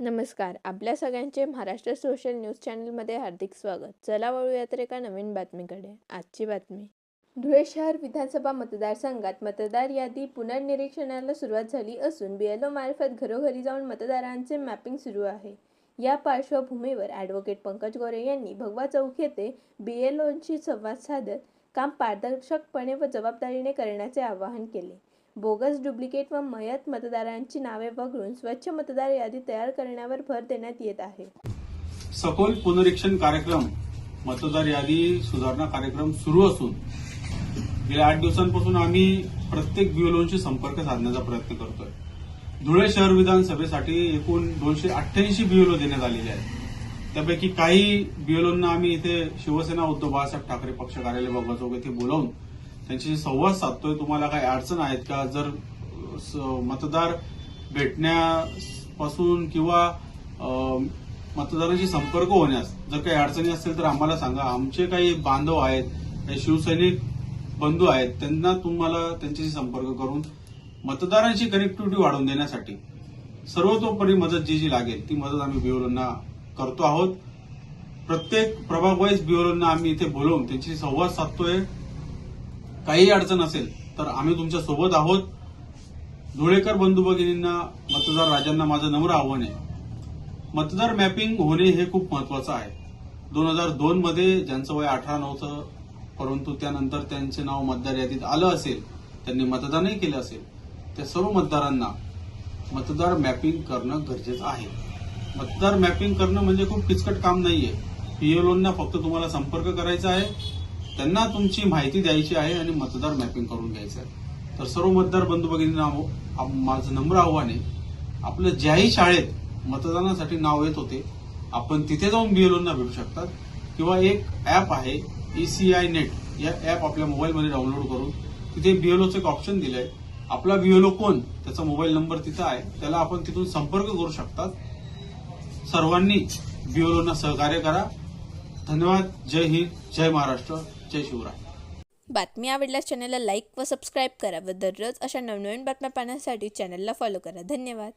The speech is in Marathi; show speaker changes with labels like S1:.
S1: नमस्कार. आपल्या सगळ्यांचे महाराष्ट्र सोशल न्यूज चॅनलमध्ये हार्दिक स्वागत. चला वळूया तर एका नवीन बातमीकडे. आजची बातमी. धुळे शहर विधानसभा मतदारसंघात मतदार यादी पुनर्निरीक्षणाला सुरुवात झाली असून BLO मार्फत घरोघरी जाऊन मतदारांचे मॅपिंग सुरू आहे. या पार्श्वभूमीवर ॲडव्होकेट पंकज गोरे यांनी भगवा चौक येथे BLOंशी संवाद साधत काम पारदर्शकपणे व जबाबदारीने करण्याचे आवाहन केले. बोगस, डुप्लिकेट व मयत मतदारांची नावे वगळून स्वच्छ मतदार यादी तयार करण्यावर भर देण्यात येत आहे.
S2: सखोल पुनरीक्षण कार्यक्रम, मतदार यादी सुधारणा कार्यक्रम सुरू असून गेल्या 8 दिवसांपासून आम्ही प्रत्येक BLOंशी संपर्क साधण्याचा प्रयत्न करतोय. धुळे शहर विधानसभेसाठी एकूण 288 BLO देण्यात आलेले आहेत. त्यापैकी काही BLOंना आम्ही इथे शिवसेना उद्धव बाळासाहेब ठाकरे पक्ष कार्यालय भगवा चौक येथे बोलावून त्यांच्याशी संवाद साधतोय. तुम्हाला काही अडचण आहेत का? जर मतदार भेटण्यापासून किंवा मतदारांशी संपर्क होण्यास जर काही अडचणी असतील तर आम्हाला सांगा. आमचे काही बांधव आहेत, काही शिवसैनिक बंधू आहेत, त्यांना तुम्हाला त्यांच्याशी संपर्क करून मतदारांची कनेक्टिव्हिटी वाढवून देण्यासाठी सर्वतोपरी मदत जी लागेल ती मदत आम्ही BLOंना करतो आहोत. प्रत्येक प्रभाग वाईज BLOंना आम्ही इथे बोलवून त्यांच्याशी संवाद साधतोय. काही अडचण असेल तर आम्ही तुमच्या सोबत आहोत. धुळेकर बंधू भगिनींना, मतदार राजांना माझं नम्र आव्हान आहे. मतदार मॅपिंग होणे हे खूप महत्वाचं आहे. 2002 मध्ये ज्यांचं वय 18 नव्हतं परंतु त्यानंतर त्यांचे नाव मतदार यादीत आलं असेल, त्यांनी मतदानही केलं असेल, त्या सर्व मतदारांना मतदार मॅपिंग करणं गरजेचं आहे. मतदार मॅपिंग करणं म्हणजे खूप किचकट काम नाहीये. BLOंना फक्त तुम्हाला संपर्क करायचा आहे, त्यांना तुमची माहिती द्यायची आहे आणि मतदार मॅपिंग करून घ्यायचं आहे. तर सर्व मतदार बंधू भगिनींना माझं नम्र आव्हान आहे, आपलं ज्याही शाळेत मतदानासाठी नाव येत होते आपण तिथे जाऊन BLOंना भेटू शकतात किंवा एक ऍप आहे ECI नेट, या ऍप आपल्या मोबाईलमध्ये डाउनलोड करून तिथे BLOचं एक ऑप्शन दिलंय. आपला BLO कोण, त्याचा मोबाईल नंबर तिथं आहे, त्याला आपण तिथून संपर्क करू शकतात. सर्वांनी BLOंना सहकार्य करा. धन्यवाद. जय हिंद, जय महाराष्ट्र, जय शिवराय.
S1: बातमी आवडल्यास चॅनलला लाईक व सबस्क्राईब करा व दररोज अशा नवनवीन बातम्या पाहण्यासाठी चॅनलला फॉलो करा. धन्यवाद.